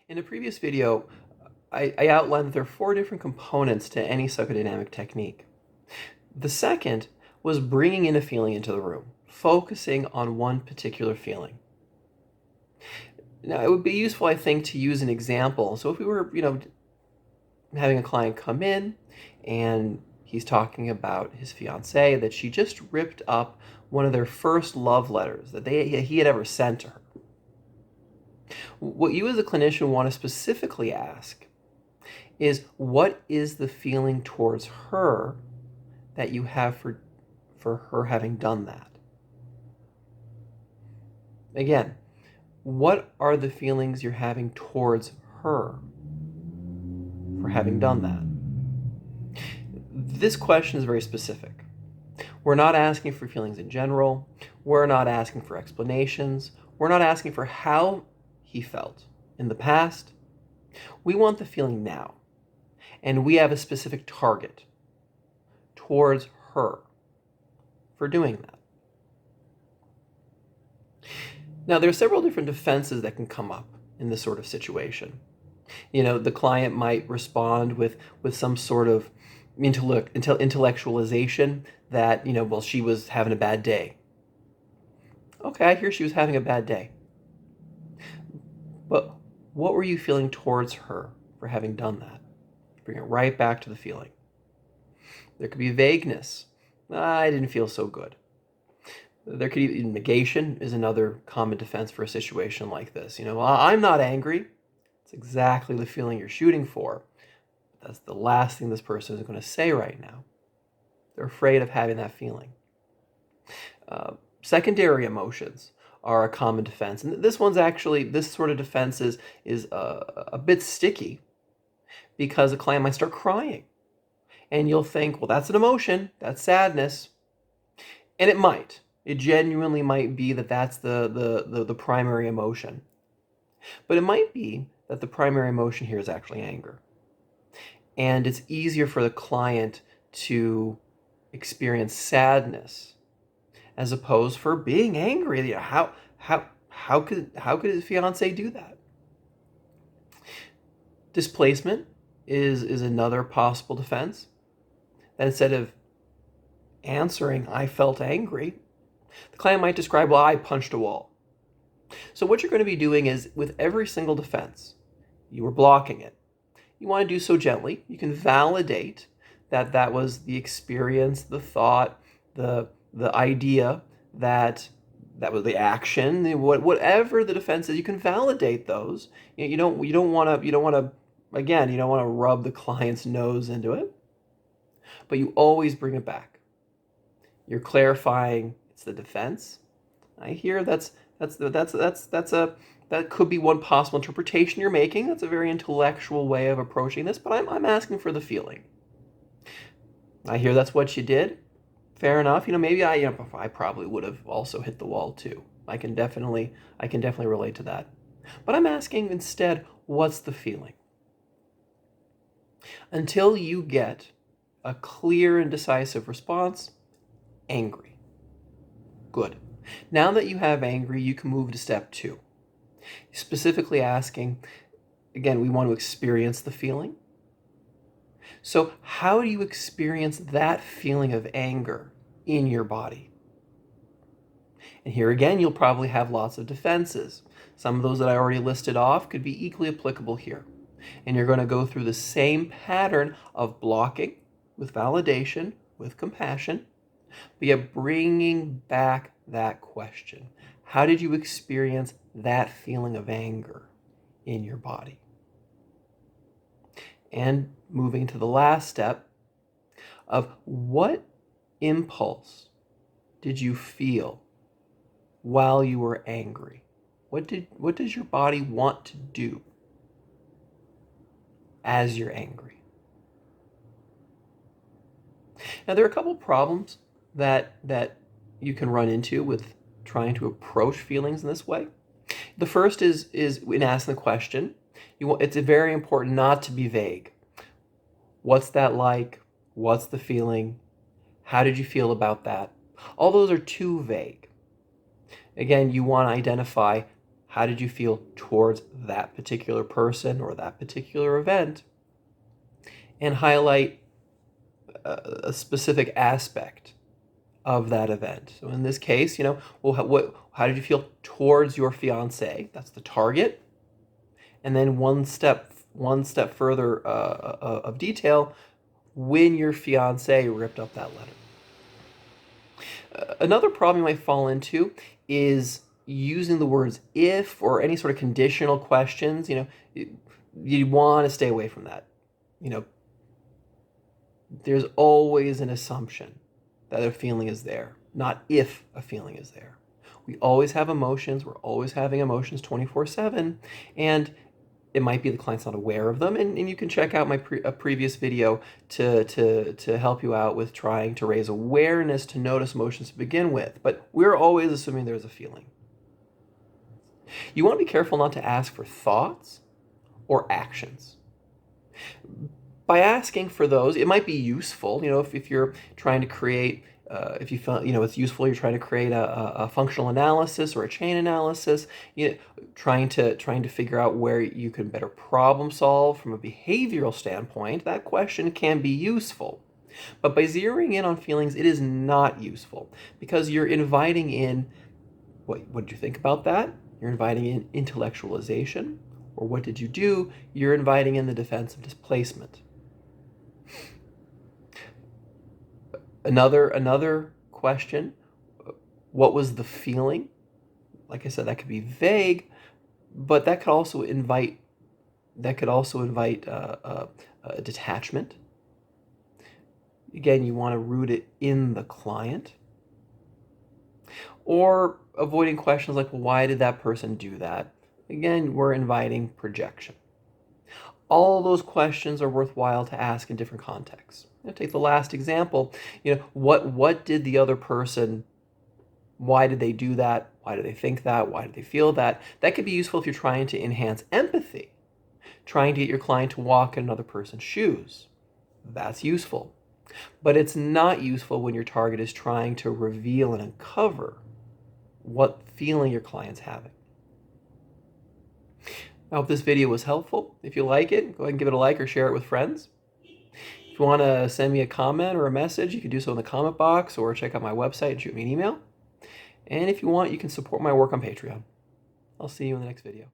In a previous video, I outlined that there are 4 different components to any psychodynamic technique. The second was bringing in a feeling into the room, focusing on one particular feeling. Now, it would be useful, I think, to use an example. So if we were, having a client come in and he's talking about his fiancée, that she just ripped up one of their first love letters that he had ever sent to her. What you as a clinician want to specifically ask is, what is the feeling towards her that you have for her having done that? Again, what are the feelings you're having towards her for having done that? This question is very specific. We're not asking for feelings in general. We're not asking for explanations. We're not asking for how he felt in the past. We want the feeling now. And we have a specific target towards her for doing that. Now, there are several different defenses that can come up in this sort of situation. The client might respond with some sort of intellectualization that, well, she was having a bad day. Okay, I hear she was having a bad day. But what were you feeling towards her for having done that? Bring it right back to the feeling. There could be vagueness. I didn't feel so good. There could be negation is another common defense for a situation like this. I'm not angry. It's exactly the feeling you're shooting for. That's the last thing this person is going to say right now. They're afraid of having that feeling. Secondary emotions are a common defense. And this sort of defense is a bit sticky because a client might start crying. And you'll think, well, that's an emotion, that's sadness. And it might. It genuinely might be that that's the primary emotion. But it might be that the primary emotion here is actually anger. And it's easier for the client to experience sadness as opposed for being angry. How could his fiancée do that? Displacement is another possible defense. That instead of answering, I felt angry, the client might describe, well, I punched a wall. So what you're going to be doing is, with every single defense, you were blocking it. You want to do so gently. You can validate that was the experience, the thought, the idea, that was the action, whatever the defense is. You can validate those. You don't want to rub the client's nose into it, but you always bring it back. You're clarifying it's the defense. I hear that could be one possible interpretation you're making. That's a very intellectual way of approaching this, but I'm asking for the feeling. I hear that's what you did. Fair enough. Maybe I probably would have also hit the wall too. I can definitely relate to that. But I'm asking instead, what's the feeling? Until you get a clear and decisive response, angry. Good. Now that you have angry, you can move to step 2. Specifically asking, again, we want to experience the feeling. So how do you experience that feeling of anger in your body? And here again, you'll probably have lots of defenses. Some of those that I already listed off could be equally applicable here. And you're going to go through the same pattern of blocking with validation, with compassion, but yet bringing back that question. How did you experience that feeling of anger in your body? And moving to the last step of, what impulse did you feel while you were angry? What does your body want to do as you're angry? Now, there are a couple problems that you can run into with trying to approach feelings in this way. The first is in asking the question, it's very important not to be vague. What's that like? What's the feeling? How did you feel about that? All those are too vague. Again, you want to identify, How did you feel towards that particular person or that particular event? And highlight a specific aspect of that event. So in this case, well, how did you feel towards your fiance? That's the target. And then one step further of detail, when your fiance ripped up that letter. Another problem you might fall into is using the words if or any sort of conditional questions. You want to stay away from that. There's always an assumption that a feeling is there, not if a feeling is there. We always have emotions. We're always having emotions 24/7, and it might be the client's not aware of them, and you can check out my previous video to help you out with trying to raise awareness to notice emotions to begin with. But we're always assuming there's a feeling. You want to be careful not to ask for thoughts or actions. By asking for those, it might be useful, if you're trying to create, if you feel, it's useful, you're trying to create a functional analysis or a chain analysis, trying to figure out where you can better problem solve from a behavioral standpoint, that question can be useful. But by zeroing in on feelings, it is not useful because you're inviting in, what did you think about that? You're inviting in intellectualization, or what did you do? You're inviting in the defense of displacement. Another question, what was the feeling? Like I said, that could be vague, but that could also invite detachment. Again, you want to root it in the client. Or avoiding questions like, well, why did that person do that? Again, we're inviting projection. All those questions are worthwhile to ask in different contexts. Take the last example. What did the other person, why did they do that? Why do they think that? Why do they feel that? That could be useful if you're trying to enhance empathy, trying to get your client to walk in another person's shoes. That's useful. But it's not useful when your target is trying to reveal and uncover what feeling your client's having. I hope this video was helpful. If you like it, go ahead and give it a like or share it with friends. If you want to send me a comment or a message, you can do so in the comment box or check out my website and shoot me an email. And if you want, you can support my work on Patreon. I'll see you in the next video.